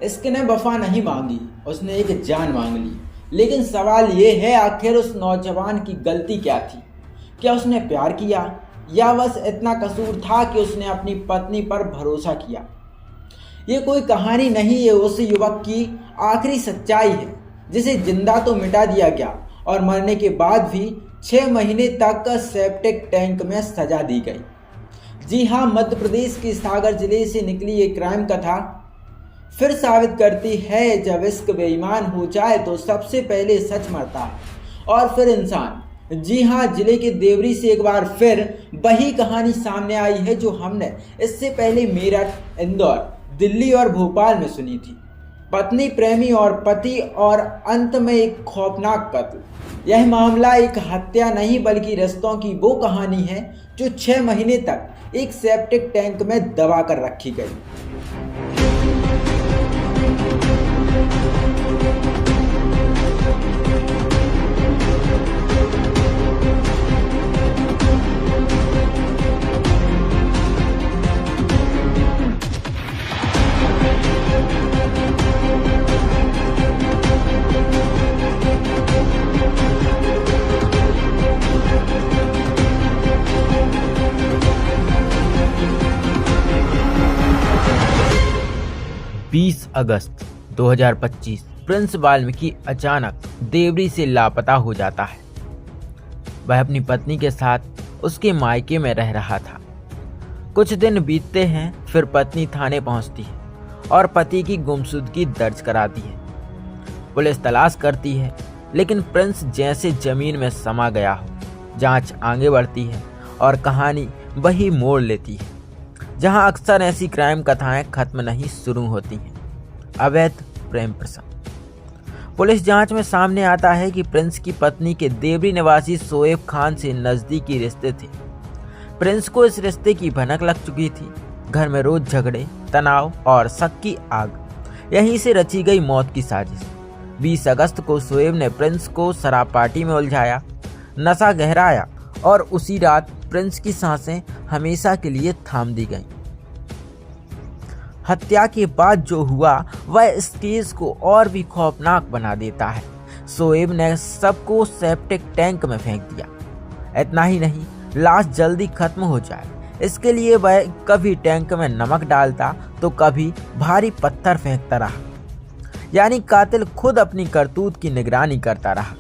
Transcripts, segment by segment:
इसने वफा नहीं मांगी, उसने एक जान मांग ली। लेकिन सवाल ये है, आखिर उस नौजवान की गलती क्या थी? क्या उसने प्यार किया या बस इतना कसूर था कि उसने अपनी पत्नी पर भरोसा किया? ये कोई कहानी नहीं है, उस युवक की आखिरी सच्चाई है जिसे जिंदा तो मिटा दिया गया और मरने के बाद भी 6 महीने तक सेप्टिक टैंक में सजा दी गई। जी हाँ, मध्य प्रदेश के सागर जिले से निकली ये क्राइम कथा फिर साबित करती है, जब इश्क बेईमान हो जाए तो सबसे पहले सच मरता है और फिर इंसान। जी हाँ, जिले के देवरी से एक बार फिर वही कहानी सामने आई है जो हमने इससे पहले मेरठ, इंदौर, दिल्ली और भोपाल में सुनी थी। पत्नी, प्रेमी और पति और अंत में एक खौफनाक कत्ल। यह मामला एक हत्या नहीं बल्कि रिश्तों की वो कहानी है जो 6 महीने तक एक सेप्टिक टैंक में दबा कर रखी गई। 20 अगस्त 2025 प्रिंस वाल्मीकि अचानक देवरी से लापता हो जाता है। वह अपनी पत्नी के साथ उसके मायके में रह रहा था। कुछ दिन बीतते हैं, फिर पत्नी थाने पहुंचती है और पति की गुमशुदगी दर्ज कराती है। पुलिस तलाश करती है, लेकिन प्रिंस जैसे जमीन में समा गया हो। जांच आगे बढ़ती है और कहानी वही मोड़ लेती है जहां अक्सर ऐसी क्राइम कथाएं खत्म नहीं शुरू होती हैं। अवैध प्रेम प्रसंग। पुलिस जांच में सामने आता है कि प्रिंस की पत्नी के देवरी निवासी शोएब खान से नजदीकी रिश्ते थे। प्रिंस को इस रिश्ते की भनक लग चुकी थी। घर में रोज झगड़े, तनाव और शक की आग। यहीं से रची गई मौत की साजिश। 20 अगस्त को शोएब ने प्रिंस को शराब पार्टी में उलझाया, नशा गहराया और उसी रात प्रिंस की सांसें हमेशा के लिए थाम दी गईं। हत्या के बाद जो हुआ वह इस केस को और भी खौफनाक बना देता है। शोएब ने सबको सेप्टिक टैंक में फेंक दिया। इतना ही नहीं, लाश जल्दी खत्म हो जाए इसके लिए वह कभी टैंक में नमक डालता तो कभी भारी पत्थर फेंकता रहा। यानी कातिल खुद अपनी करतूत की निगरानी करता रहा।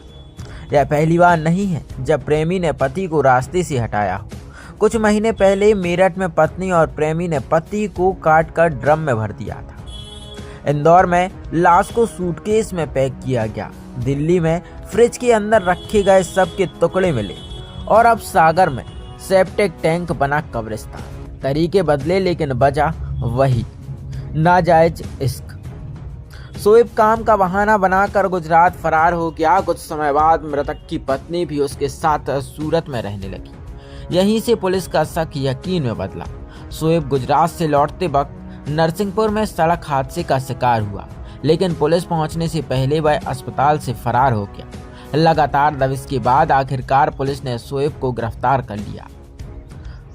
यह पहली बार नहीं है जब प्रेमी ने पति को रास्ते से हटाया हो। कुछ महीने पहले मेरठ में पत्नी और प्रेमी ने पति को काट कर ड्रम में भर दिया था। इंदौर में लाश को सूटकेस में पैक किया गया। दिल्ली में फ्रिज के अंदर रखे गए सबके टुकड़े मिले और अब सागर में सेप्टिक टैंक बना कब्रिस्तान। तरीके बदले लेकिन वजह वही, नाजायज इश्क। शोएब काम का बहाना बनाकर गुजरात फरार हो गया। कुछ समय बाद मृतक की पत्नी भी उसके साथ सूरत में रहने लगी। यहीं से पुलिस का शक यकीन में बदला। शोएब गुजरात से लौटते वक्त नरसिंहपुर में सड़क हादसे का शिकार हुआ, लेकिन पुलिस पहुंचने से पहले वह अस्पताल से फरार हो गया। लगातार दबिश के बाद आखिरकार पुलिस ने शोएब को गिरफ्तार कर लिया।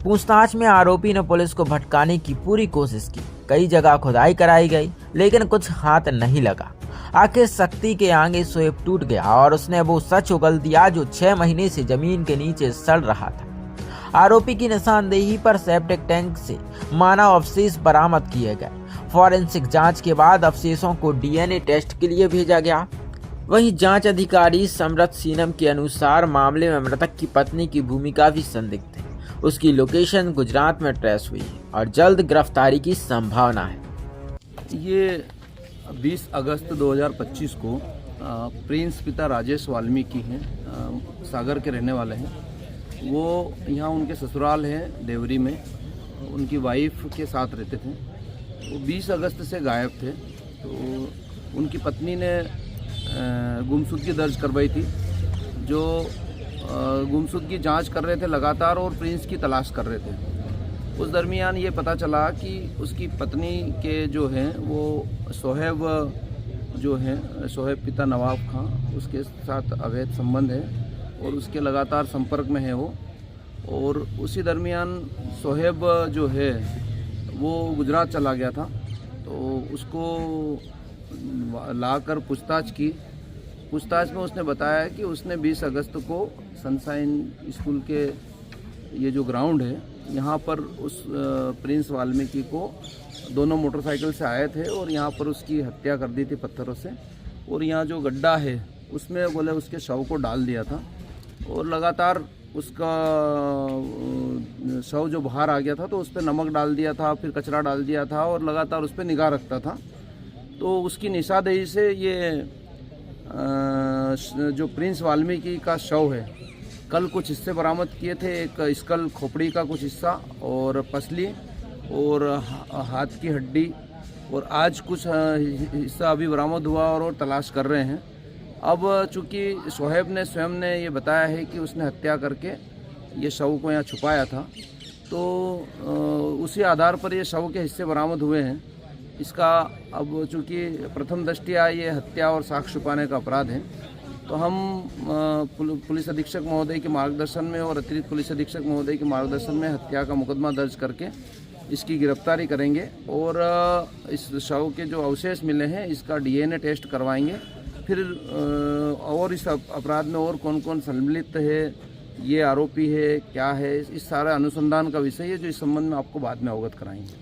पूछताछ में आरोपी ने पुलिस को भटकाने की पूरी कोशिश की। कई जगह खुदाई कराई गई, लेकिन कुछ हाथ नहीं लगा। आखिर शक्ति के आगे शोएब टूट गया और उसने वो सच उगल दिया जो 6 महीने से जमीन के नीचे सड़ रहा था। आरोपी की निशानदेही पर सेप्टिक टैंक से मानव अवशेष बरामद किए गए। फॉरेंसिक जांच के बाद अवशेषों को डीएनए टेस्ट के लिए भेजा गया। वहीं जांच अधिकारी समरथ सीनम के अनुसार मामले में मृतक की पत्नी की भूमिका भी संदिग्ध है। उसकी लोकेशन गुजरात में ट्रेस हुई है और जल्द गिरफ्तारी की संभावना है। ये 20 अगस्त 2025 को प्रिंस पिता राजेश वाल्मीकि हैं, सागर के रहने वाले हैं। वो यहाँ उनके ससुराल हैं देवरी में, उनकी वाइफ के साथ रहते थे। वो 20 अगस्त से गायब थे। तो उनकी पत्नी ने गुमशुदगी दर्ज करवाई थी। जो गुमशुदगी जांच कर रहे थे लगातार और प्रिंस की तलाश कर रहे थे। उस दरमियान ये पता चला कि उसकी पत्नी के जो हैं वो शोएब जो हैं, शोएब पिता नवाब खां, उसके साथ अवैध संबंध है और उसके लगातार संपर्क में है वो। और उसी दरमियान शोएब जो है वो गुजरात चला गया था तो उसको लाकर पूछताछ में उसने बताया कि उसने 20 अगस्त को सनशाइन स्कूल के ये जो ग्राउंड है यहाँ पर उस प्रिंस वाल्मीकि को दोनों मोटरसाइकिल से आए थे और यहाँ पर उसकी हत्या कर दी थी पत्थरों से, और यहाँ जो गड्ढा है उसमें बोले उसके शव को डाल दिया था, और लगातार उसका शव जो बाहर आ गया था तो उस पर नमक डाल दिया था, फिर कचरा डाल दिया था और लगातार उस पर निगाह रखता था। तो उसकी निशानदेही से ये जो प्रिंस वाल्मीकि का शव है, कल कुछ हिस्से बरामद किए थे, एक स्कल खोपड़ी का कुछ हिस्सा और पसली और हाथ की हड्डी, और आज कुछ हिस्सा अभी बरामद हुआ और तलाश कर रहे हैं। अब चूंकि शोहेब ने स्वयं ने ये बताया है कि उसने हत्या करके ये शव को यहाँ छुपाया था, तो उसी आधार पर ये शव के हिस्से बरामद हुए हैं। इसका अब चूंकि प्रथम दृष्टया ये हत्या और साक्ष्य छुपाने का अपराध है, तो हम पुलिस अधीक्षक महोदय के मार्गदर्शन में और अतिरिक्त पुलिस अधीक्षक महोदय के मार्गदर्शन में हत्या का मुकदमा दर्ज करके इसकी गिरफ्तारी करेंगे, और इस शव के जो अवशेष मिले हैं इसका DNA टेस्ट करवाएंगे। फिर और इस अपराध में और कौन कौन सम्मिलित है, ये आरोपी है क्या है, इस सारा अनुसंधान का विषय है जो इस संबंध में आपको बाद में अवगत कराएंगे।